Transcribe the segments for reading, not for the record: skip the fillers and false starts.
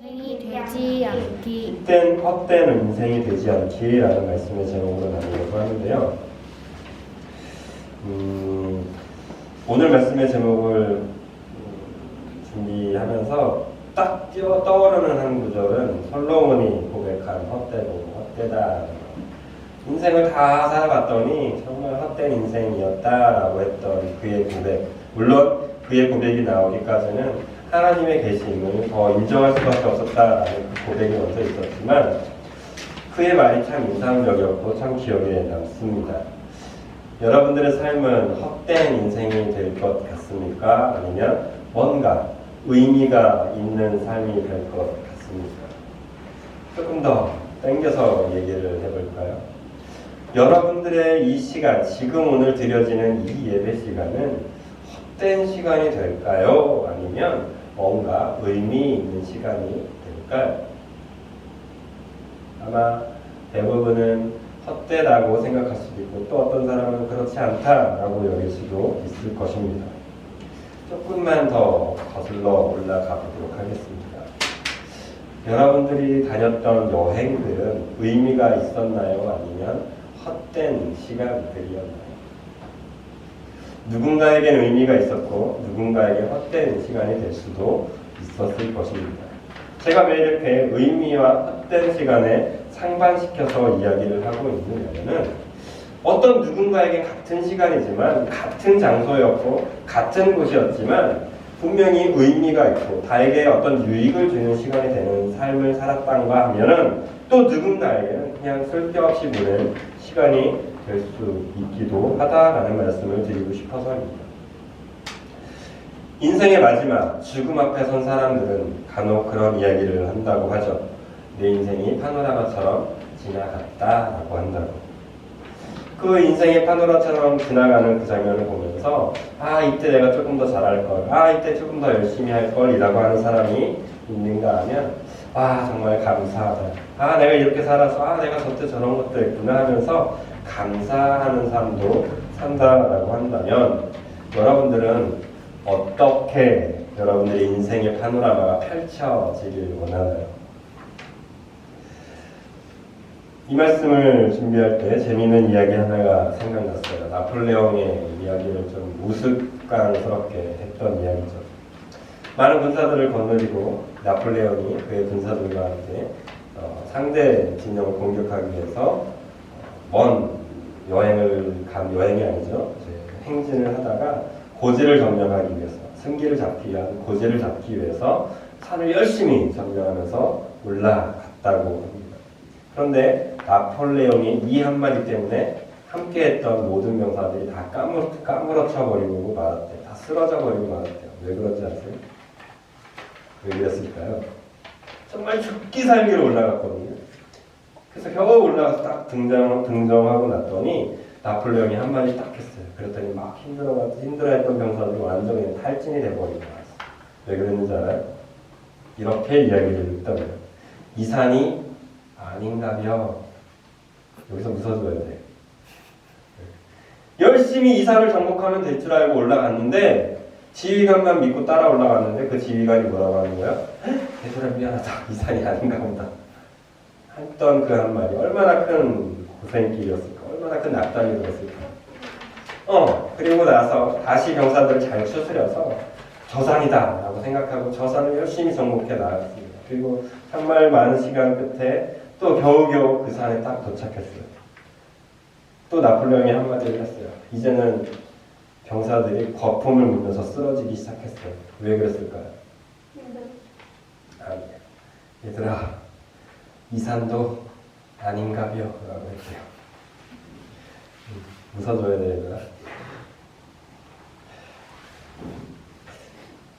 인생이 되지 않기. 헛된 인생이 되지 않기라는 말씀의 제목으로 나누려고 하는데요. 오늘 말씀의 제목을 준비하면서 딱 떠오르는 한 구절은 솔로몬이 고백한 헛되다. 인생을 다 살아봤더니 정말 헛된 인생이었다라고 했던 그의 고백. 물론 그의 고백이 나오기까지는 하나님의 계심을 더 인정할 수밖에 없었다라는 그 고백이 먼저 있었지만 그의 말이 참 인상적이었고 참 기억에 남습니다. 여러분들의 삶은 헛된 인생이 될 것 같습니까? 아니면 뭔가 의미가 있는 삶이 될 것 같습니까? 조금 더 당겨서 얘기를 해볼까요? 여러분들의 이 시간, 지금 오늘 드려지는 이 예배 시간은 헛된 시간이 될까요? 아니면 뭔가 의미 있는 시간이 될까요? 아마 대부분은 헛되다고 생각할 수도 있고 또 어떤 사람은 그렇지 않다라고 여길 수도 있을 것입니다. 조금만 더 거슬러 올라가 보도록 하겠습니다. 여러분들이 다녔던 여행들은 의미가 있었나요? 아니면 헛된 시간들이었나요? 누군가에겐 의미가 있었고 누군가에게 헛된 시간이 될 수도 있었을 것입니다. 제가 왜 이렇게 의미와 헛된 시간에 상반시켜서 이야기를 하고 있는 이유는 어떤 누군가에게 같은 시간이지만 같은 장소였고 같은 곳이었지만 분명히 의미가 있고 나에게 어떤 유익을 주는 시간이 되는 삶을 살았던가 하면은 또 누군가에게는 그냥 쓸데없이 보낸 시간이 될 수 있기도 하다라는 말씀을 드리고 싶어서입니다. 인생의 마지막 죽음 앞에 선 사람들은 간혹 그런 이야기를 한다고 하죠. 내 인생이 파노라마처럼 지나갔다라고 한다고. 그 인생의 파노라처럼 지나가는 그 장면을 보면서 이때 내가 조금 더 잘할 걸, 이때 조금 더 열심히 할 걸이라고 하는 사람이 있는가 하면 정말 감사하다. 내가 이렇게 살아서 내가 저때 저런 것도 했구나 하면서 감사하는 삶도 산다라고 한다면 여러분들은 어떻게 여러분들의 인생의 파노라마가 펼쳐지길 원하나요? 이 말씀을 준비할 때 재미있는 이야기 하나가 생각났어요. 나폴레옹의 이야기를 좀 우스꽝스럽게 했던 이야기죠. 많은 군사들을 거느리고 나폴레옹이 그의 군사들과 함께 상대 진영을 공격하기 위해서 먼 여행이 아니죠. 행진을 하다가 고지를 점령하기 위해서, 승기를 잡기 위한 고지를 잡기 위해서 산을 열심히 점령하면서 올라갔다고 합니다. 그런데 나폴레옹이 이 한마디 때문에 함께했던 모든 병사들이 다 까무러쳐 버리고 말았대요. 다 쓰러져 버리고 말았대요. 왜 그런지 아세요? 왜 그랬을까요? 정말 죽기 살기로 올라갔거든요. 그래서 겨우 올라가서 딱 등정하고 났더니 나폴레옹이 한마디 딱 했어요. 그랬더니 막 힘들어했던 병사들이 완전히 탈진이 돼버리고 말았어요. 왜 그랬는지 알아요? 이렇게 이야기를 했다고요. 이 산이 아닌가벼. 여기서 웃어줘야 돼. 열심히 이 산을 정복하면 될 줄 알고 올라갔는데 지휘관만 믿고 따라 올라갔는데 그 지휘관이 뭐라고 하는 거야? 대소라 미안하다. 이 산이 아닌가 보다. 했던 그 한마디 얼마나 큰 고생길이었을까, 얼마나 큰 낙담이 들었을까. 그리고 나서 다시 병사들을 잘 추스려서 저 산이다 라고 생각하고 저 산을 열심히 정복해 나갔습니다. 그리고 정말 많은 시간 끝에 또 겨우겨우 그 산에 딱 도착했어요. 또 나폴레옹이 한마디를 했어요. 이제는 병사들이 거품을 물면서 쓰러지기 시작했어요. 왜 그랬을까요? 얘들아, 이 산도 아닌가벼 라고 했대요. 웃어줘야 되나?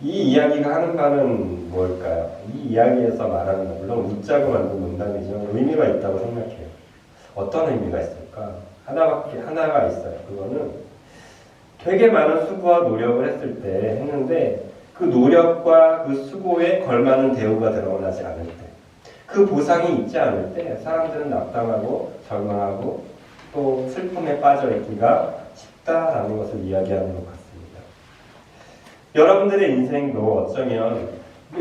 이 이야기가 하는 바는 뭘까요? 이 이야기에서 말하는 건 물론 웃자고 만든 농담이지만 의미가 있다고 생각해요. 어떤 의미가 있을까? 하나가 있어요. 그거는 되게 많은 수고와 노력을 했을 때 했는데 그 노력과 그 수고에 걸맞는 대우가 드러나지 않을 때, 그 보상이 있지 않을 때 사람들은 낙담하고 절망하고 또 슬픔에 빠져 있기가 쉽다라는 것을 이야기하는 것 같습니다. 여러분들의 인생도 어쩌면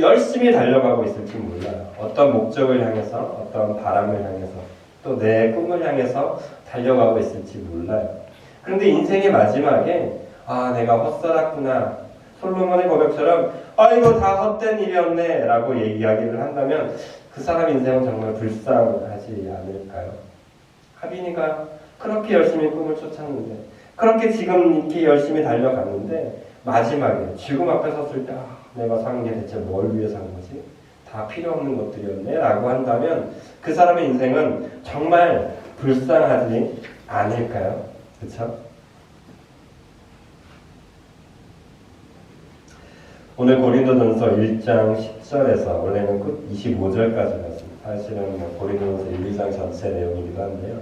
열심히 달려가고 있을지 몰라요. 어떤 목적을 향해서, 어떤 바람을 향해서, 또 내 꿈을 향해서 달려가고 있을지 몰라요. 그런데 인생의 마지막에 내가 헛살았구나. 솔로몬의 고백처럼 이거 다 헛된 일이었네 라고 이야기를 한다면 그 사람 인생은 정말 불쌍하지 않을까요? 하빈이가 그렇게 열심히 꿈을 쫓았는데, 그렇게 지금 이렇게 열심히 달려갔는데 마지막에 죽음 앞에 섰을 때 내가 산 게 대체 뭘 위해 산 거지? 다 필요 없는 것들이었네 라고 한다면 그 사람의 인생은 정말 불쌍하지 않을까요? 그렇죠? 오늘 고린도전서 1장 10절에서 원래는 25절까지였습니다. 사실은 고린도전서 1, 2장 전체 내용이기도 한데요.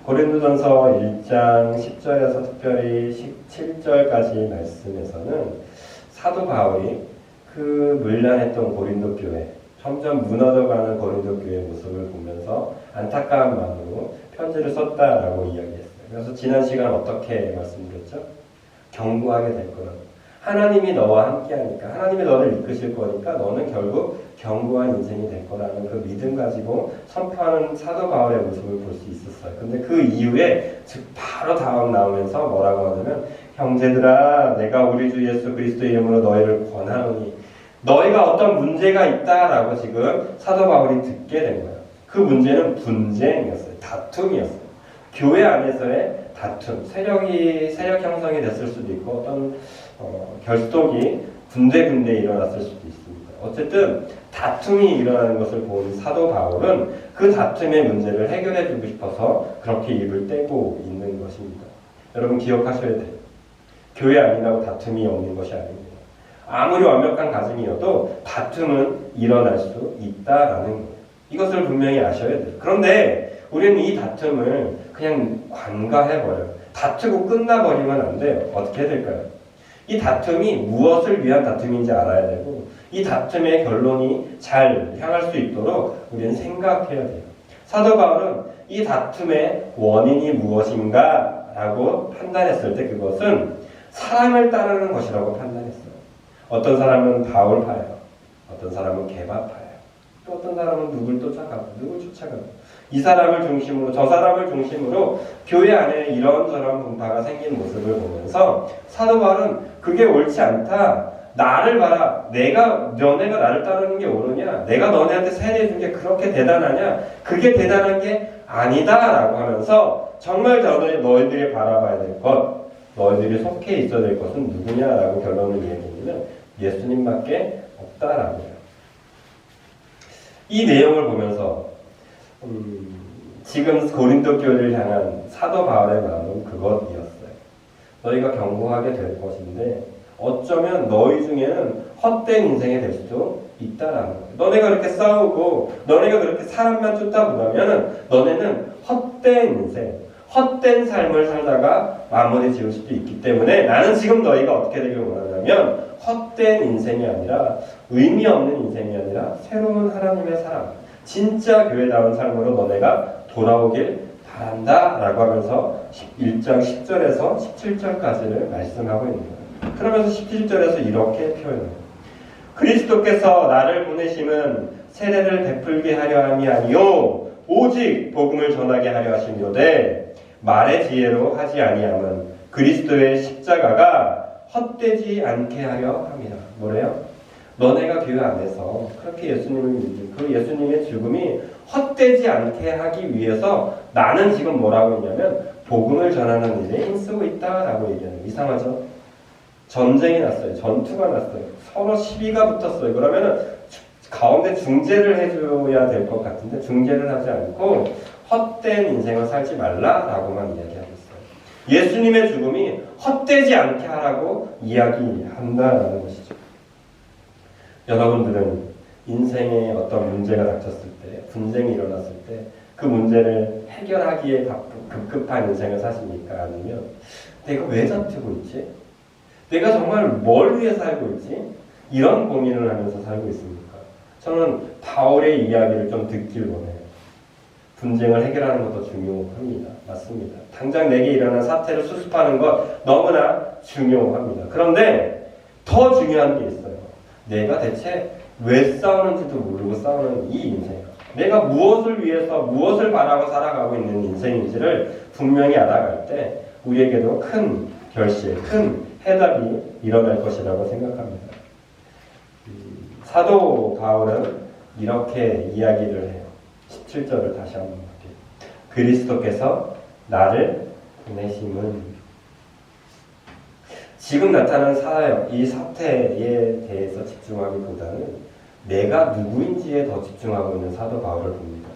고린도전서 1장 10절에서 특별히 17절까지 말씀에서는 사도 바울이 그 문란했던 고린도 교회, 점점 무너져가는 고린도 교회의 모습을 보면서 안타까운 마음으로 편지를 썼다라고 이야기했어요. 그래서 지난 시간 어떻게 말씀드렸죠? 경고하게 될 거라고. 하나님이 너와 함께하니까, 하나님이 너를 이끄실 거니까 너는 결국 견고한 인생이 될 거라는 그 믿음 가지고 선포하는 사도 바울의 모습을 볼 수 있었어요. 근데 그 이후에 즉 바로 다음 나오면서 뭐라고 하냐면, 형제들아 내가 우리 주 예수 그리스도의 이름으로 너희를 권하노니, 너희가 어떤 문제가 있다라고 지금 사도 바울이 듣게 된 거예요. 그 문제는 분쟁이었어요. 다툼이었어요. 교회 안에서의 다툼, 세력 형성이 됐을 수도 있고 어떤 결속이 군데군데 일어났을 수도 있습니다. 어쨌든 다툼이 일어나는 것을 본 사도 바울은 그 다툼의 문제를 해결해 주고 싶어서 그렇게 입을 떼고 있는 것입니다. 여러분 기억하셔야 돼요. 교회 아니라고 다툼이 없는 것이 아닙니다. 아무리 완벽한 가정이어도 다툼은 일어날 수 있다라는 거예요. 이것을 분명히 아셔야 돼요. 그런데 우리는 이 다툼을 그냥 관가해버려요. 다투고 끝나버리면 안 돼요. 어떻게 될까요? 이 다툼이 무엇을 위한 다툼인지 알아야 되고, 이 다툼의 결론이 잘 향할 수 있도록 우리는 생각해야 돼요. 사도 바울은 이 다툼의 원인이 무엇인가 라고 판단했을 때 그것은 사람을 따르는 것이라고 판단했어요. 어떤 사람은 바울파예요. 어떤 사람은 게바파예요. 또 어떤 사람은 누굴 쫓아가고 누굴 쫓아가고, 이 사람을 중심으로 저 사람을 중심으로 교회 안에 이런저런 분파가 생긴 모습을 보면서 사도 바울은 그게 옳지 않다. 나를 봐라. 너네가 나를 따르는 게 옳으냐? 내가 너네한테 세례 준 게 그렇게 대단하냐? 그게 대단한 게 아니다 라고 하면서 정말 너희들이 바라봐야 될 것, 너희들이 속해 있어야 될 것은 누구냐라고 결론을 이야기하면 예수님밖에 없다라고 해요. 이 내용을 보면서 지금 고린도 교회를 향한 사도 바울의 마음은 그것이었어요. 너희가 경고하게 될 것인데 어쩌면 너희 중에는 헛된 인생이 될 수도 있다라는 거예요. 너네가 그렇게 싸우고 너네가 그렇게 사람만 쫓다 보면 너네는 헛된 인생, 헛된 삶을 살다가 마무리 지을 수도 있기 때문에 나는 지금 너희가 어떻게 되길 원하냐면 헛된 인생이 아니라 의미 없는 인생이 아니라 새로운 하나님의 사람, 진짜 교회다운 삶으로 너네가 돌아오길 바란다 라고 하면서 1장 10절에서 17절까지를 말씀하고 있는 거예요. 그러면서 17절에서 이렇게 표현해요. 그리스도께서 나를 보내심은 세례를 베풀게 하려 함이 아니요 오직 복음을 전하게 하려 하심이로되 말의 지혜로 하지 아니함은 그리스도의 십자가가 헛되지 않게 하려 함이라. 뭐래요? 너네가 교회 안에서 그렇게 예수님을 믿는 그 예수님의 죽음이 헛되지 않게 하기 위해서 나는 지금 뭐라고 했냐면 복음을 전하는 일에 힘쓰고 있다라고 얘기하는 거예요. 이상하죠? 전쟁이 났어요. 전투가 났어요. 서로 시비가 붙었어요. 그러면은 가운데 중재를 해줘야 될 것 같은데 중재를 하지 않고 헛된 인생을 살지 말라라고만 이야기하고 있어요. 예수님의 죽음이 헛되지 않게 하라고 이야기한다라는 것이죠. 여러분들은 인생에 어떤 문제가 닥쳤을 때, 분쟁이 일어났을 때 그 문제를 해결하기에 급급한 인생을 사십니까? 아니면 내가 왜 다투고 있지? 내가 정말 뭘 위해 살고 있지? 이런 고민을 하면서 살고 있습니까? 저는 바울의 이야기를 좀 듣길 원해요. 분쟁을 해결하는 것도 중요합니다. 맞습니다. 당장 내게 일어난 사태를 수습하는 것 너무나 중요합니다. 그런데 더 중요한 게 있어요. 내가 대체 왜 싸우는지도 모르고 싸우는 이 인생, 내가 무엇을 위해서 무엇을 바라고 살아가고 있는 인생인지를 분명히 알아갈 때 우리에게도 큰 결실, 큰 해답이 일어날 것이라고 생각합니다. 사도 바울은 이렇게 이야기를 해요. 17절을 다시 한번 볼게요. 그리스도께서 나를 보내심은, 지금 나타난 사역, 이 사태에 대해서 집중하기보다는 내가 누구인지에 더 집중하고 있는 사도 바울을 봅니다.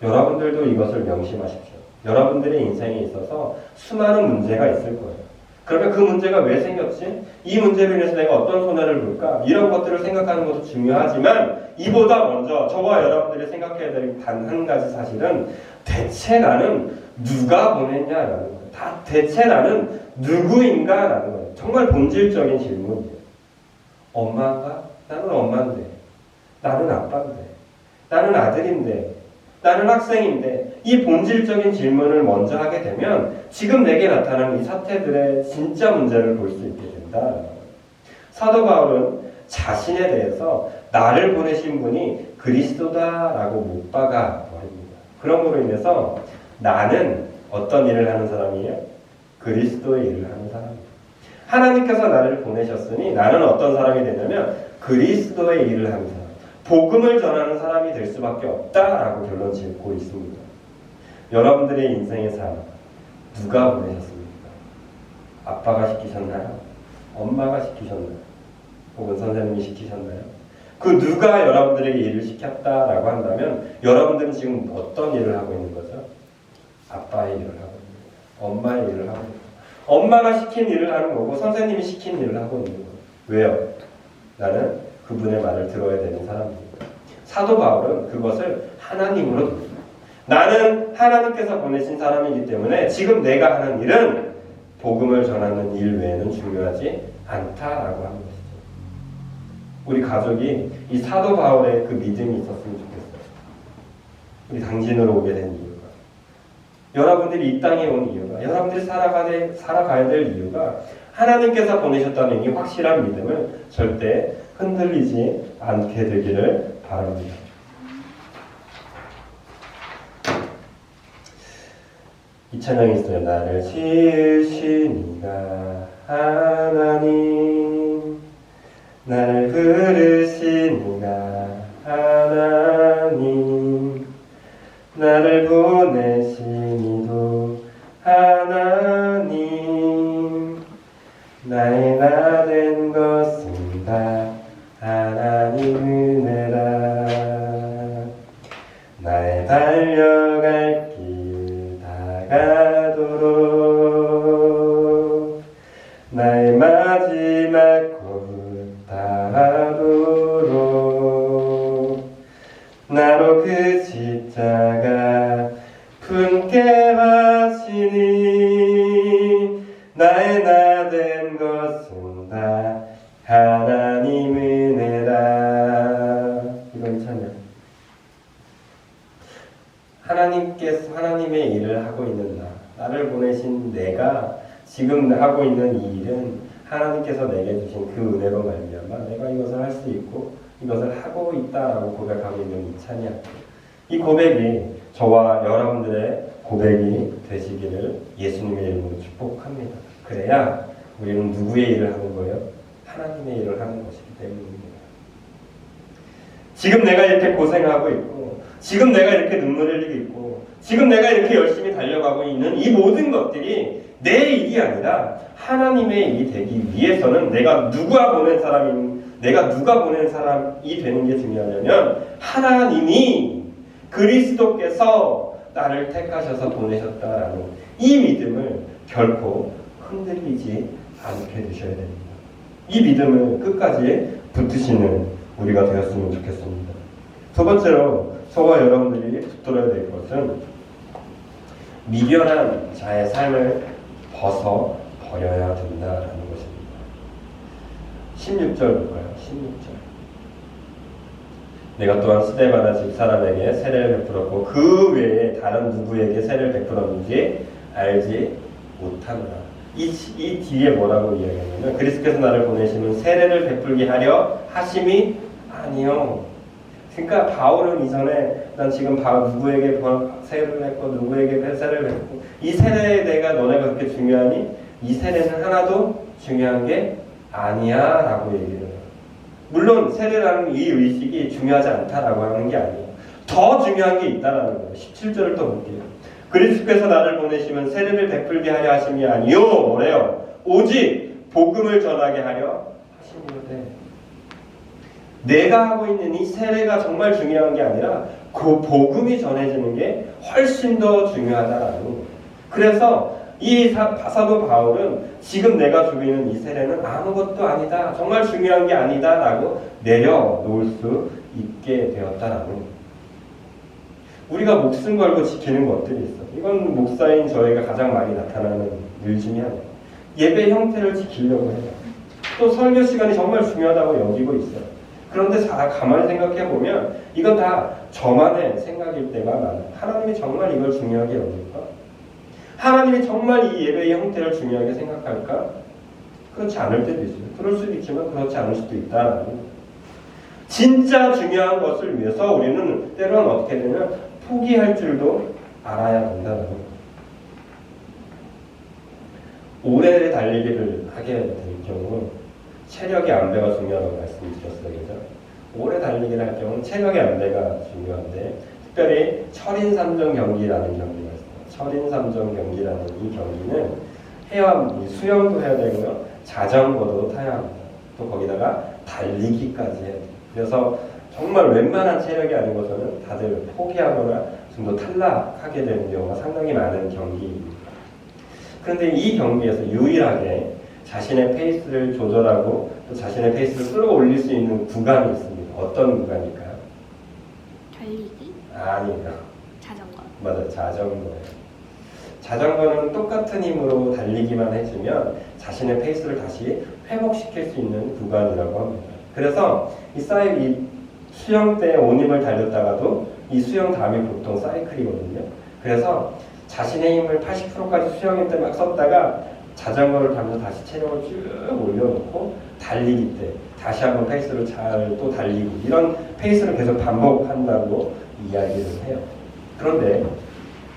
여러분들도 이것을 명심하십시오. 여러분들의 인생에 있어서 수많은 문제가 있을 거예요. 그러면 그 문제가 왜 생겼지? 이 문제로 인해서 내가 어떤 손해를 볼까? 이런 것들을 생각하는 것도 중요하지만 이보다 먼저 저와 여러분들이 생각해야 될 단 한 가지 사실은 대체 나는 누가 보냈냐라는 거예요. 대체 나는 누구인가라는 거예요. 정말 본질적인 질문이에요. 엄마인가? 나는 엄마인데. 나는 아빠인데. 나는 아들인데. 나는 학생인데. 이 본질적인 질문을 먼저 하게 되면 지금 내게 나타나는 이 사태들의 진짜 문제를 볼 수 있게 된다. 사도 바울은 자신에 대해서 나를 보내신 분이 그리스도다라고 못 박아 버립니다. 그럼으로 인해서 나는 어떤 일을 하는 사람이에요? 그리스도의 일을 하는 사람이에요. 하나님께서 나를 보내셨으니 나는 어떤 사람이 되냐면 그리스도의 일을 하는 사람, 복음을 전하는 사람이 될 수밖에 없다라고 결론 짓고 있습니다. 여러분들의 인생의 삶 누가 보내셨습니까? 아빠가 시키셨나요? 엄마가 시키셨나요? 혹은 선생님이 시키셨나요? 그 누가 여러분들에게 일을 시켰다라고 한다면 여러분들은 지금 어떤 일을 하고 있는 거죠? 아빠의 일을 하고 있는 거예요. 엄마의 일을 하고 있는 거예요. 엄마가 시킨 일을 하는 거고 선생님이 시킨 일을 하고 있는 거예요. 왜요? 나는 그분의 말을 들어야 되는 사람입니다. 사도 바울은 그것을 하나님으로 돕니다. 나는 하나님께서 보내신 사람이기 때문에 지금 내가 하는 일은 복음을 전하는 일 외에는 중요하지 않다라고 하는 것이죠. 우리 가족이 이 사도 바울의 그 믿음이 있었으면 좋겠어요. 우리 당진으로 오게 된 이유가, 여러분들이 이 땅에 온 이유가, 여러분들이 살아가야 될 이유가 하나님께서 보내셨다는 이 확실한 믿음을 절대 흔들리지 않게 되기를 바랍니다. 이 찬양이 있어요. 나를 지으신 이가 하나님, 나를 부르신 이가 하나님, 나를 보내신 이도 하나님, 나의 나 된 것은 다 하나님 은혜라. 나의 달려갈 길 다가도록, 나의 마지막 곳 다하도록, 나로 그 십자가 품게 하시니, 나의 나 된 것은 다 하나님 은혜라. 이건 찬양. 하나님께서 하나님의 일을 하고 있는 나를 보내신 내가 지금 하고 있는 이 일은 하나님께서 내게 주신 그 은혜로 말미암아 내가 이것을 할 수 있고 이것을 하고 있다라고 고백하고 있는 이 찬양. 이 고백이 저와 여러분들의 고백이 되시기를 예수님의 이름으로 축복합니다. 그래야 우리는 누구의 일을 하는 거예요? 하나님의 일을 하는 것이기 때문입니다. 지금 내가 이렇게 고생하고 있고, 지금 내가 이렇게 눈물을 흘리고 있고, 지금 내가 이렇게 열심히 달려가고 있는 이 모든 것들이 내 일이 아니라 하나님의 일이 되기 위해서는 내가 누가 보낸 사람이 되는 게 중요하냐면 하나님이 그리스도께서 나를 택하셔서 보내셨다라는 이 믿음을 결코 흔들리지 않게 되셔야 됩니다. 이 믿음을 끝까지 붙드시는 우리가 되었으면 좋겠습니다. 두 번째로 저와 여러분들이 붙들어야 될 것은 미련한 자의 삶을 벗어버려야 된다라는 것입니다. 16절 볼까요? 16절. 내가 또한 스데바나 집사람에게 세례를 베풀었고 그 외에 다른 누구에게 세례를 베풀었는지 알지 못하노라. 이 뒤에 뭐라고 이야기하냐면 그리스도께서 나를 보내시면 세례를 베풀게 하려 하심이 아니요. 그러니까 바울은 이전에 난 지금 누구에게 세례를 했고 누구에게 세례를 했고 이 세례에 내가 너네가 그렇게 중요하니? 이 세례는 하나도 중요한 게 아니야 라고 얘기를 해요. 물론 세례라는 이 의식이 중요하지 않다라고 하는 게 아니에요. 더 중요한 게 있다라는 거예요. 17절을 또 볼게요. 그리스도께서 나를 보내시면 세례를 베풀게 하려 하심이 아니요 뭐래요? 오직 복음을 전하게 하려 하심이로되. 내가 하고 있는 이 세례가 정말 중요한 게 아니라 그 복음이 전해지는 게 훨씬 더 중요하다라는 거예요. 그래서 이 사도 바울은 지금 내가 주고 있는 이 세례는 아무것도 아니다, 정말 중요한 게 아니다 라고 내려놓을 수 있게 되었다라는 거예요. 우리가 목숨 걸고 지키는 것들이 있어. 이건 목사인 저희가 가장 많이 나타나는 일 중에 하나예요. 예배 형태를 지키려고 해요. 또 설교 시간이 정말 중요하다고 여기고 있어요. 그런데 가만히 생각해 보면 이건 다 저만의 생각일 때가 많아요. 하나님이 정말 이걸 중요하게 여길까? 하나님이 정말 이 예배의 형태를 중요하게 생각할까? 그렇지 않을 때도 있어요. 그럴 수도 있지만 그렇지 않을 수도 있다라는 거예요. 진짜 중요한 것을 위해서 우리는 때로는 어떻게 되냐면 포기할 줄도 알아야 된다는 거예요. 오래 달리기를 하게 될 경우 체력의 안배가 중요하다고 말씀드렸어요. 그죠? 오래 달리기를 할 경우는 체력의 안배가 중요한데 특별히 철인삼종 경기라는 경기가 있어요. 철인삼종 경기라는 이 경기는 수영도 해야 되고요. 자전거도 타야 합니다. 또 거기다가 달리기까지 해야 돼요. 그래서 정말 웬만한 체력이 아닌 것은 다들 포기하거나 좀 더 탈락하게 되는 경우가 상당히 많은 경기입니다. 그런데 이 경기에서 유일하게 자신의 페이스를 조절하고 또 자신의 페이스를 끌어올릴 수 있는 구간이 있습니다. 어떤 구간일까요? 달리기? 아니에요. 자전거. 맞아요. 자전거예요. 자전거는 똑같은 힘으로 달리기만 해주면 자신의 페이스를 다시 회복시킬 수 있는 구간이라고 합니다. 그래서 이 수영 때 온 힘을 달렸다가도 이 수영 다음이 보통 사이클이거든요. 그래서 자신의 힘을 80%까지 수영할 때 막 썼다가 자전거를 타면서 다시 체력을 쭉 올려놓고 달리기 때 다시 한번 페이스를 잘 또 달리고 이런 페이스를 계속 반복한다고 이야기를 해요. 그런데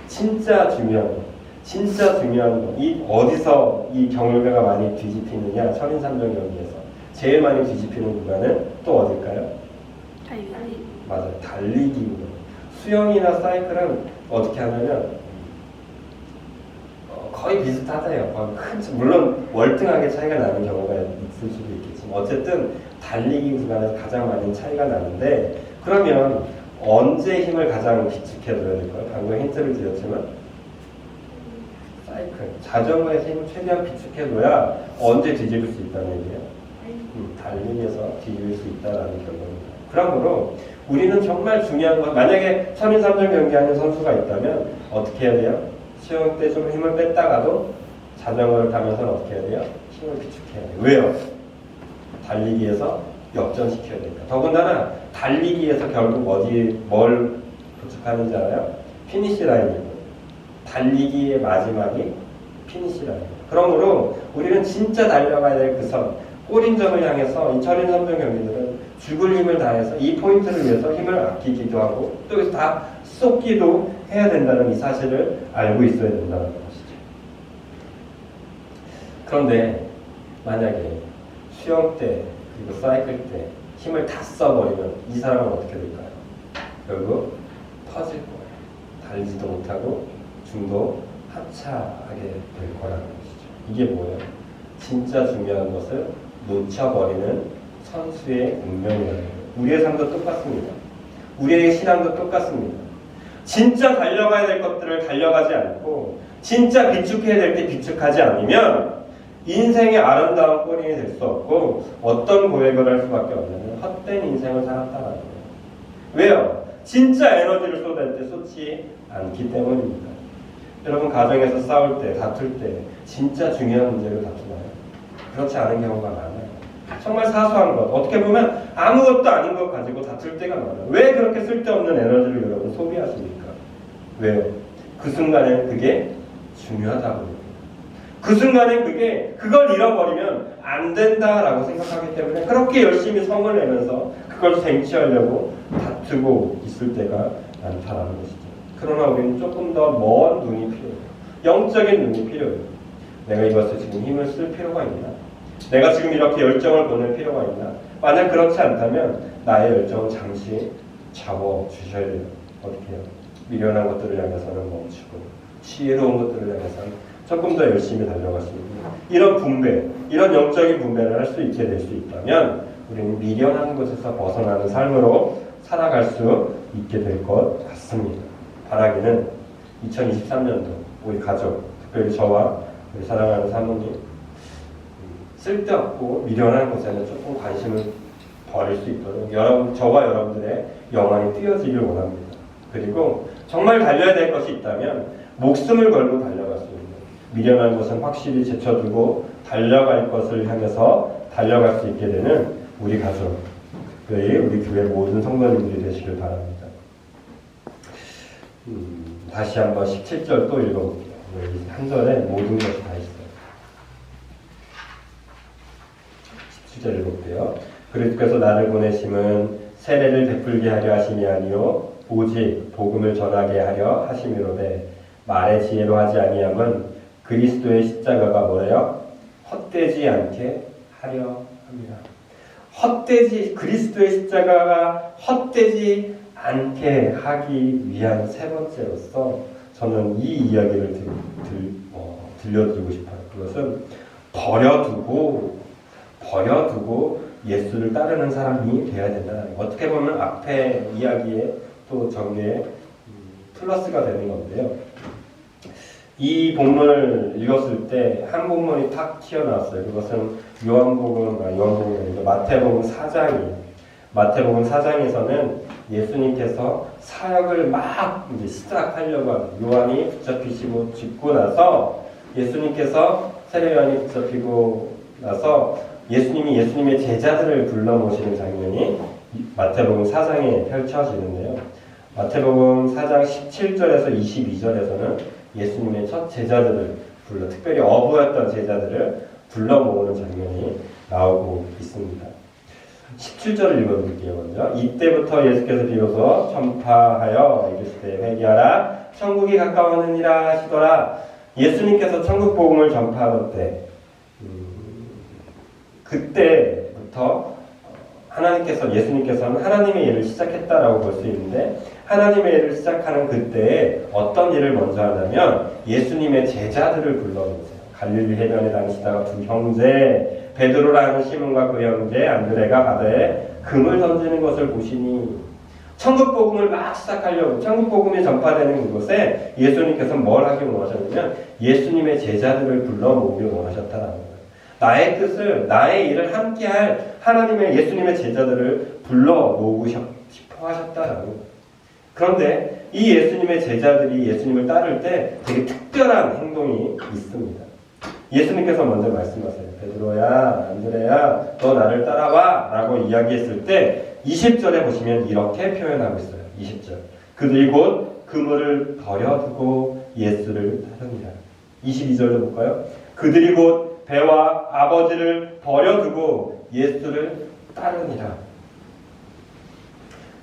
진짜 중요한 거, 어디서 이 경율배가 많이 뒤집히느냐? 철인삼종 경기에서 제일 많이 뒤집히는 구간은 또 어딜까요? 달리기. 맞아요. 달리기입니다. 수영이나 사이클은 어떻게 하냐면 거의 비슷하대요. 물론 월등하게 차이가 나는 경우가 있을 수도 있겠지만 어쨌든 달리기 구간에서 가장 많은 차이가 나는데 그러면 언제 힘을 가장 비축해둬야 될까요? 방금 힌트를 드렸지만 사이클, 자전거에서 힘을 최대한 비축해둬야 언제 뒤집을 수 있다는 얘기예요. 달리기에서 뒤집을 수 있다는 결과입니다. 그러므로 우리는 정말 중요한 건 만약에 철인삼종 경기하는 선수가 있다면 어떻게 해야 돼요? 수영 때 좀 힘을 뺐다가도 자전거를 타면서는 어떻게 해야 돼요? 힘을 비축해야 돼요. 왜요? 달리기에서 역전시켜야 되니까. 더군다나 달리기에서 결국 뭘 도착하는지 알아요? 피니시 라인이고 달리기의 마지막이 피니시 라인. 그러므로 우리는 진짜 달려가야 될 그 선, 골인점을 향해서 이 철인삼종 경기들은 죽을 힘을 다해서 이 포인트를 위해서 힘을 아끼기도 하고 또 여기서 다 쏟기도 해야 된다는 이 사실을 알고 있어야 된다는 것이죠. 그런데 만약에 수영 때 그리고 사이클 때 힘을 다 써버리면 이 사람은 어떻게 될까요? 결국 터질 거예요. 달리지도 못하고 중도 하차하게 될 거라는 것이죠. 이게 뭐예요? 진짜 중요한 것을 놓쳐버리는 선수의 운명이라는 거예요. 우리의 삶도 똑같습니다. 우리의 신앙도 똑같습니다. 진짜 달려가야 될 것들을 달려가지 않고 진짜 비축해야 될 때 비축하지 않으면 인생의 아름다운 꼴이 될 수 없고 어떤 고백을 할 수밖에 없냐면 헛된 인생을 살았다는 거예요. 왜요? 진짜 에너지를 쏟을 때 쏟지 않기 때문입니다. 여러분 가정에서 싸울 때, 다툴 때 진짜 중요한 문제를 다투나요? 그렇지 않은 경우가 많아요. 정말 사소한 것, 어떻게 보면 아무것도 아닌 것 가지고 다툴 때가 많아요. 왜 그렇게 쓸데없는 에너지를 여러분 소비하십니까? 왜요? 그 순간에 그게 중요하다고. 그 순간에 그걸 잃어버리면 안 된다라고 생각하기 때문에 그렇게 열심히 성을 내면서 그걸 쟁취하려고 다투고 있을 때가 많다라는 것이죠. 그러나 우리는 조금 더 먼 눈이 필요해요. 영적인 눈이 필요해요. 내가 이것을 지금 힘을 쓸 필요가 있나? 내가 지금 이렇게 열정을 보낼 필요가 있나? 만약 그렇지 않다면 나의 열정은 잠시 잡아주셔야 돼요. 어떻게 해요? 미련한 것들을 향해서는 멈추고 지혜로운 것들을 향해서는 조금 더 열심히 달려갈 수 있는 이런 분배, 이런 영적인 분배를 할 수 있게 될 수 있다면 우리는 미련한 것에서 벗어나는 삶으로 살아갈 수 있게 될 것 같습니다. 바라기는 2023년도 우리 가족, 특별히 저와 우리 사랑하는 사모님 쓸데없고 미련한 것에는 조금 관심을 버릴 수 있도록 저와 여러분들의 영혼이 뛰어지길 원합니다. 그리고 정말 달려야 될 것이 있다면 목숨을 걸고 달려갈 수 있는 미련한 것은 확실히 제쳐두고 달려갈 것을 향해서 달려갈 수 있게 되는 우리 가족, 특별히 우리 교회 모든 성도님들이 되시길 바랍니다. 다시 한번 17절 또 읽어볼게요. 한 절에 모든 것이 다 있어요. 17절 읽어볼게요. 그리스도께서 나를 보내심은 세례를 베풀게 하려 하심이 아니요 오직 복음을 전하게 하려 하심이로되 말의 지혜로 하지 아니함은 그리스도의 십자가가 뭐래요? 헛되지 않게 하려 합니다. 그리스도의 십자가가 헛되지 않게 하기 위한 세 번째로서 저는 이 이야기를 들려드리고 싶어요. 그것은 버려두고 예수를 따르는 사람이 되어야 된다. 어떻게 보면 앞에 이야기에 또 전개에 플러스가 되는 건데요. 이 본문을 읽었을 때 한 본문이 탁 튀어나왔어요. 그것은 마태복음 4장이에요. 마태복음 4장에서는 예수님께서 사역을 막 이제 시작하려고 하는 요한이 붙잡히시고 죽고 나서 예수님께서 세례 요한이 붙잡히고 나서 예수님의 제자들을 불러 모시는 장면이 마태복음 4장에 펼쳐지는데요. 마태복음 4장 17절에서 22절에서는 예수님의 첫 제자들을 특별히 어부였던 제자들을 불러 모으는 장면이 나오고 있습니다. 17절을 읽어드릴게요. 먼저 이때부터 예수께서 비로소 전파하여 이르시되 회개하라 천국이 가까웠느니라 하시더라. 예수님께서 천국 복음을 전파하던 때 그때부터 예수님께서는 하나님의 일을 시작했다라고 볼 수 있는데 하나님의 일을 시작하는 그때에 어떤 일을 먼저 하냐면 예수님의 제자들을 불러놓으세요. 갈릴리 해변에 다니시다가 두 형제 베드로라는 시몬과 그 형제 안드레가 바다에 금을 던지는 것을 보시니 천국 복음을 막 시작하려고 천국 복음이 전파되는 그곳에 예수님께서 뭘 하기 원하셨냐면 예수님의 제자들을 불러 모으길 원하셨다라는 거예요. 나의 뜻을 나의 일을 함께할 예수님의 제자들을 불러 모으고 싶어 하셨다라는 거예요. 그런데 이 예수님의 제자들이 예수님을 따를 때 되게 특별한 행동이 있습니다. 예수님께서 먼저 말씀하세요. 베드로야, 안드레야, 너 나를 따라와 라고 이야기했을 때 20절에 보시면 이렇게 표현하고 있어요. 20절. 그들이 곧 그물을 버려두고 예수를 따르니라. 22절도 볼까요? 그들이 곧 배와 아버지를 버려두고 예수를 따르니라.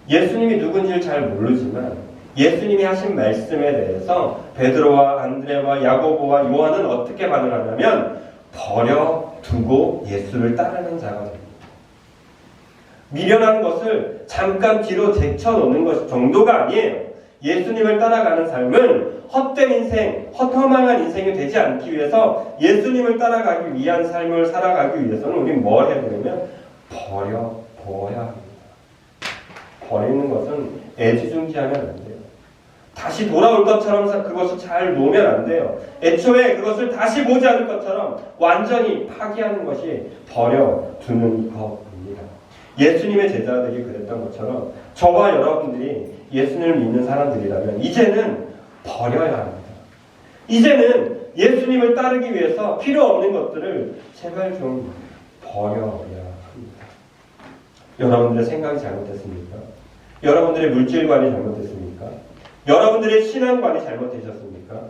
예수님이 누군지를 잘 모르지만 예수님이 하신 말씀에 대해서 베드로와 안드레와 야고보와 요한은 어떻게 반응하냐면 버려두고 예수를 따르는 자가 됩니다. 미련한 것을 잠깐 뒤로 제쳐놓는 것 정도가 아니에요. 예수님을 따라가는 삶은 헛된 인생, 헛허망한 인생이 되지 않기 위해서 예수님을 따라가기 위한 삶을 살아가기 위해서는 우리는 뭘 해야 되냐면 버려야 합니다. 버리는 것은 애지중지하면 안 돼요. 다시 돌아올 것처럼 그것을 잘 놓으면 안 돼요. 애초에 그것을 다시 보지 않을 것처럼 완전히 파기하는 것이 버려두는 것입니다. 예수님의 제자들이 그랬던 것처럼 저와 여러분들이 예수님을 믿는 사람들이라면 이제는 버려야 합니다. 이제는 예수님을 따르기 위해서 필요 없는 것들을 제발 좀 버려야 합니다. 여러분들의 생각이 잘못됐습니까? 여러분들의 물질관이 잘못됐습니까? 여러분들의 신앙관이 잘못되셨습니까?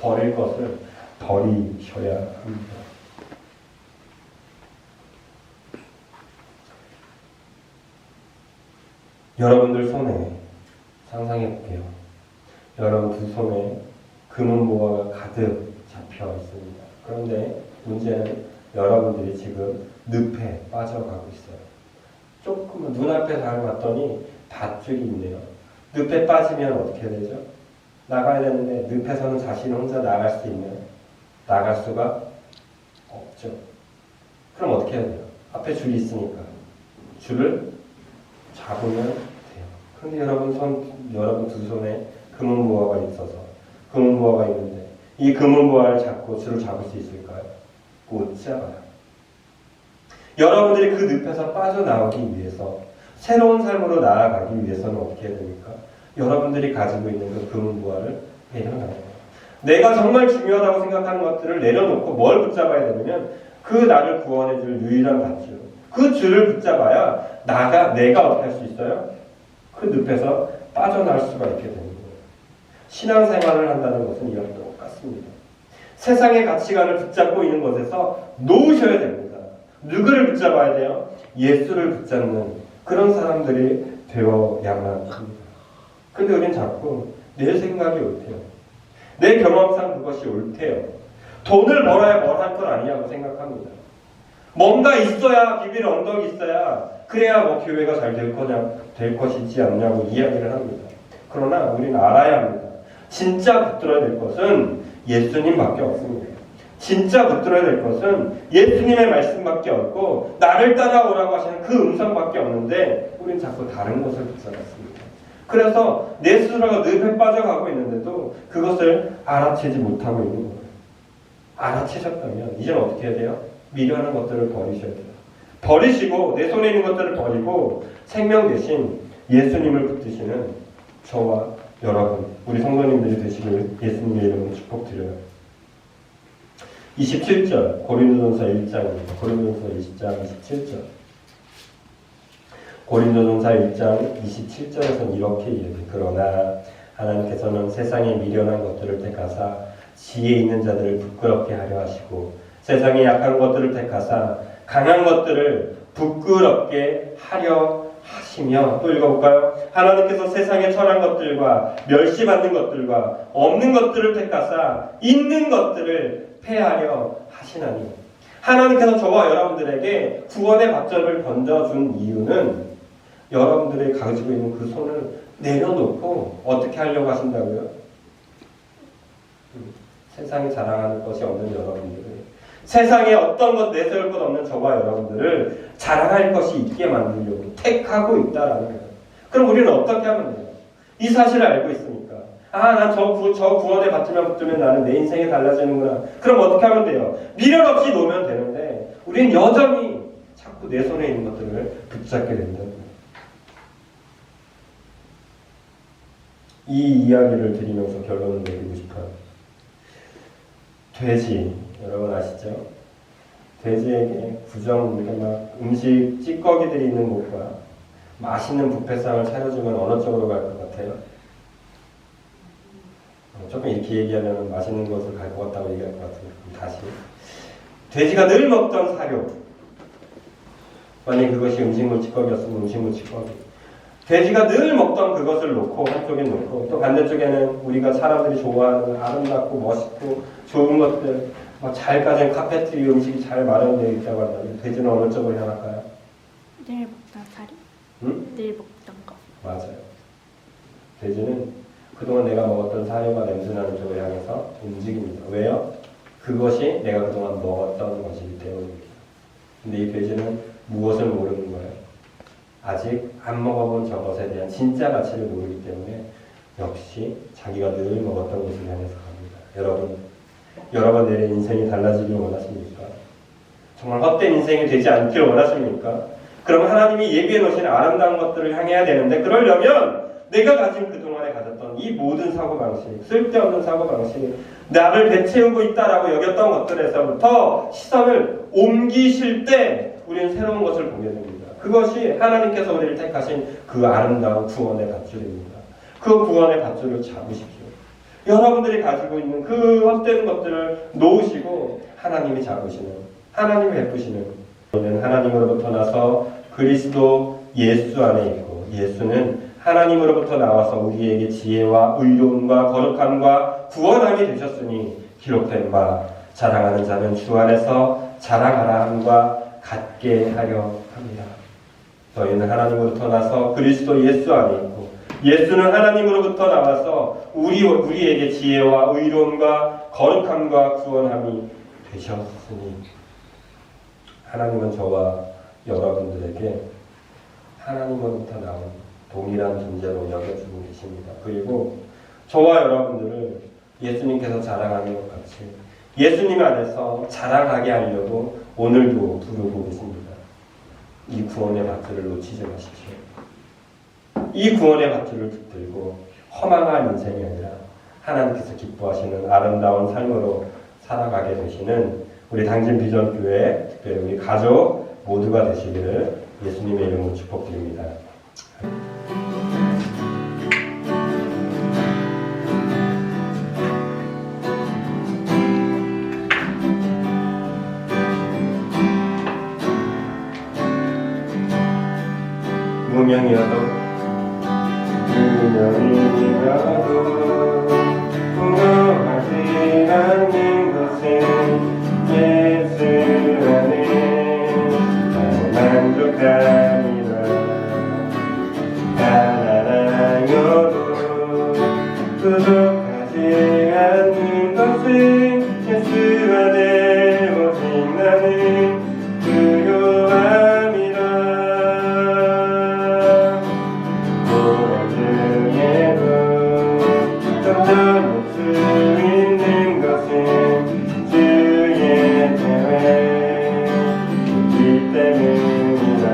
버릴 것을 버리셔야 합니다. 여러분들 손에 상상해 볼게요. 여러분 두 손에 금은보화가 가득 잡혀 있습니다. 그런데 문제는 여러분들이 지금 늪에 빠져가고 있어요. 조금은 눈앞에 잘 봤더니 밧줄이 있네요. 늪에 빠지면 어떻게 되죠? 나가야 되는데 늪에서는 자신 혼자 나갈 수 있나요? 나갈 수가 없죠. 그럼 어떻게 해야 돼요? 앞에 줄이 있으니까 줄을 잡으면 돼요. 그런데 여러분 두 손에 금은보화가 있어서 금은보화가 있는데 이 금은보화를 잡고 줄을 잡을 수 있을까요? 못 잡아요. 여러분들이 그 늪에서 빠져나오기 위해서 새로운 삶으로 나아가기 위해서는 어떻게 해야 됩니까? 여러분들이 가지고 있는 그 금은보화를 내려놔야 돼요. 내가 정말 중요하다고 생각하는 것들을 내려놓고 뭘 붙잡아야 되냐면 그 나를 구원해줄 유일한 밧줄. 그 줄을 붙잡아야 내가 어떻게 할 수 있어요? 그 늪에서 빠져나올 수가 있게 되는 거예요. 신앙생활을 한다는 것은 이와 똑같습니다. 세상의 가치관을 붙잡고 있는 것에서 놓으셔야 됩니다. 누구를 붙잡아야 돼요? 예수를 붙잡는 그런 사람들이 되어야만 합니다. 근데 우린 자꾸 내 생각이 옳대요. 내 경험상 그것이 옳대요. 돈을 벌어야 뭘 할 건 아니냐고 생각합니다. 뭔가 있어야 비빌 언덕이 있어야 그래야 뭐 교회가 잘 될 것이지 않냐고 이야기를 합니다. 그러나 우리는 알아야 합니다. 진짜 붙들어야 될 것은 예수님밖에 없습니다. 진짜 붙들어야 될 것은 예수님의 말씀밖에 없고 나를 따라오라고 하시는 그 음성밖에 없는데 우린 자꾸 다른 것을 붙잡았습니다. 그래서 내 스스로가 늪에 빠져가고 있는데도 그것을 알아채지 못하고 있는 거예요. 알아채셨다면 이제는 어떻게 해야 돼요? 미련한 것들을 버리셔야 돼요. 버리시고 내 손에 있는 것들을 버리고 생명 대신 예수님을 붙드시는 저와 여러분, 우리 성도님들이 되시길 예수님의 이름으로 축복드려요. 27절 고린도전서 1장입니다. 고린도전서 20장 27절. 고린도전서 1장 27절에서는 이렇게 이야기해요. 그러나 하나님께서는 세상의 미련한 것들을 택하사 지혜 있는 자들을 부끄럽게 하려 하시고 세상의 약한 것들을 택하사 강한 것들을 부끄럽게 하려 하시며 또 읽어볼까요? 하나님께서 세상의 천한 것들과 멸시받는 것들과 없는 것들을 택하사 있는 것들을 폐하려 하시나니 하나님께서 저와 여러분들에게 구원의 밧줄을 던져준 이유는 여러분들이 가지고 있는 그 손을 내려놓고 어떻게 하려고 하신다고요? 세상에 자랑하는 것이 없는 여러분들을 세상에 어떤 것 내세울 것 없는 저와 여러분들을 자랑할 것이 있게 만들려고 택하고 있다라는 거예요. 그럼 우리는 어떻게 하면 돼요? 이 사실을 알고 있으니까 난 저 구원의 밧줄만 붙으면 나는 내 인생이 달라지는구나. 그럼 어떻게 하면 돼요? 미련 없이 놓으면 되는데 우리는 여전히 자꾸 내 손에 있는 것들을 붙잡게 된다는 거예요. 이 이야기를 드리면서 결론을 내리고 싶어요. 돼지, 여러분 아시죠? 돼지에게 막 음식 찌꺼기들이 있는 곳과 맛있는 뷔페상을 차려주면 어느 쪽으로 갈 것 같아요? 조금 이렇게 얘기하면 맛있는 곳을 갈 것 같다고 얘기할 것 같은데 다시 돼지가 늘 먹던 사료 만약 그것이 음식물 찌꺼기였으면 음식물 찌꺼기 돼지가 늘 먹던 그것을 놓고 한쪽에 놓고 또 반대쪽에는 우리가 사람들이 좋아하는 아름답고 멋있고 좋은 것들 잘 까진 카페트 위 음식이 잘 마련되어 있다고 한다면 돼지는 어느 쪽으로 향할까요? 늘 먹던 사료? 응? 늘 먹던 거. 맞아요. 돼지는 그동안 내가 먹었던 사료가 냄새나는 쪽으로 향해서 움직입니다. 왜요? 그것이 내가 그동안 먹었던 것이기 때문입니다. 근데 이 돼지는 무엇을 모르는 거예요? 아직 안 먹어본 저것에 대한 진짜 가치를 모르기 때문에 역시 자기가 늘 먹었던 곳을 향해서 갑니다. 여러분들의 인생이 달라지길 원하십니까? 정말 헛된 인생이 되지 않길 원하십니까? 그럼 하나님이 예비해 놓으신 아름다운 것들을 향해야 되는데 그러려면 내가 가진 그동안에 가졌던 이 모든 사고방식, 쓸데없는 사고방식, 나를 배채우고 있다라고 여겼던 것들에서부터 시선을 옮기실 때 우리는 새로운 것을 보게 됩니다. 그것이 하나님께서 우리를 택하신 그 아름다운 구원의 밧줄입니다. 그 구원의 밧줄을 잡으십시오. 여러분들이 가지고 있는 그 헛되는 것들을 놓으시고 하나님이 잡으시는, 하나님이 베푸시는, 우리는 하나님으로부터 나서 그리스도 예수 안에 있고, 예수는 하나님으로부터 나와서 우리에게 지혜와 의로움과 거룩함과 구원함이 되셨으니 기록된 바 자랑하는 자는 주 안에서 자랑하라 함과 같게 하려 합니다. 저희는 하나님으로부터 나서 그리스도 예수 안에 있고, 예수는 하나님으로부터 나와서 우리에게 지혜와 의로움과 거룩함과 구원함이 되셨으니, 하나님은 저와 여러분들에게 하나님으로부터 나온 동일한 존재로 여겨주고 계십니다. 그리고 저와 여러분들을 예수님께서 자랑하는 것 같이 예수님 안에서 자랑하게 하려고 오늘도 부르고 계십니다. 이 구원의 밧줄을 놓치지 마십시오. 이 구원의 밧줄을 붙들고 허망한 인생이 아니라 하나님께서 기뻐하시는 아름다운 삶으로 살아가게 되시는 우리 당진 비전교회, 특별히 우리 가족 모두가 되시기를 예수님의 이름으로 축복드립니다. 무명이어도 부러워하지 않는 것은 예수 안에 나는 만족하리라. 가난하여도 부족하지 않는 것은 예수 안에 오직 나는 부요함이라. 고난 중에도 점점 수 있는 것은 주의 계획이기 때문이다.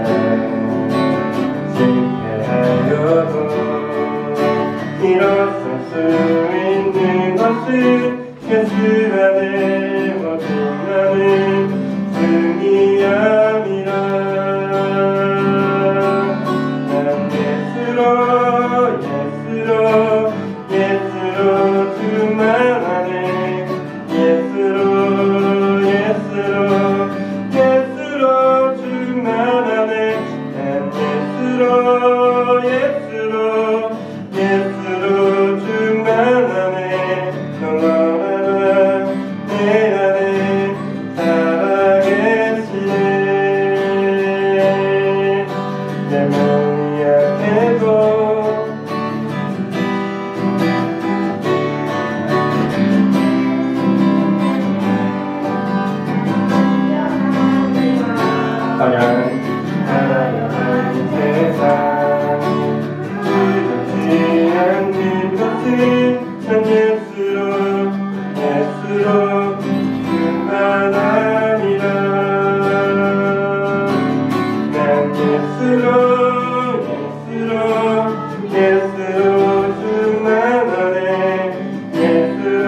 실패하여도 일어설 수 있는 것은 예수 안에 오직 나는 승리함이라. 난 예수로 주만 안에 예수로 주만 안에 난 예수로 주만 안에 영원하나 내 안에 살아계시네. 내 몸이 약해도 하나님의 세상 두렵지 않는 것은 난 예수로 충만함이라. 난 예수로 충만하네. 예수로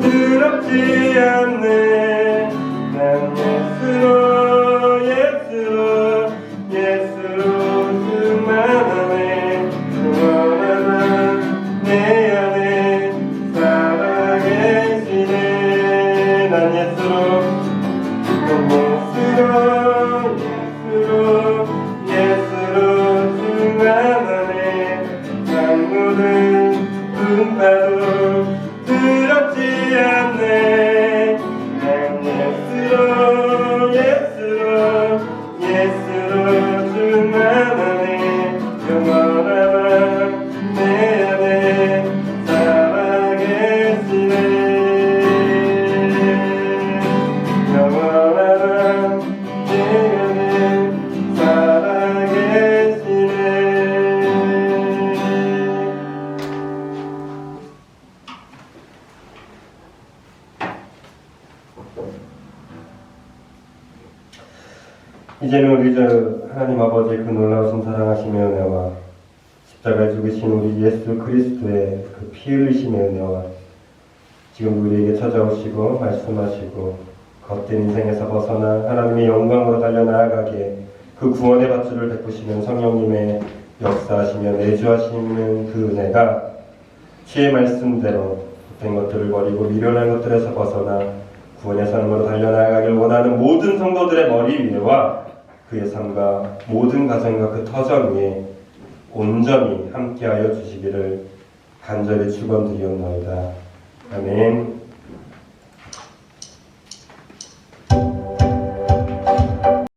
두렵지 않네. 난 예수로 충만하네. 영원하나 내 안에 살아계시네. 난 예수로 충만하네. 난 모든 분파도 두렵지 않네. 난 예수로 충만하네. 영원하나 내 안에 살아계시네. 영원하나 내 안에 살아계시네. 이제는 우리 하나님 아버지의 그 놀라우신 사랑하심의 은혜와 십자가에 죽으신 우리 예수 그리스도의 그 피 흘리심의 은혜와 지금 우리에게 찾아오시고 말씀하시고 겉된 인생에서 벗어나 하나님의 영광으로 달려나아가게 그 구원의 밧줄을 베푸시는 성령님의 역사하시며 내주하시는 그 은혜가 주의 말씀대로 된 것들을 버리고 미련한 것들에서 벗어나 구원의 삶으로 달려나가길 원하는 모든 성도들의 머리 위에와 그의 삶과 모든 가정과 그 터전 위에 온전히 함께하여 주시기를 간절히 축원드리옵나이다. 아멘.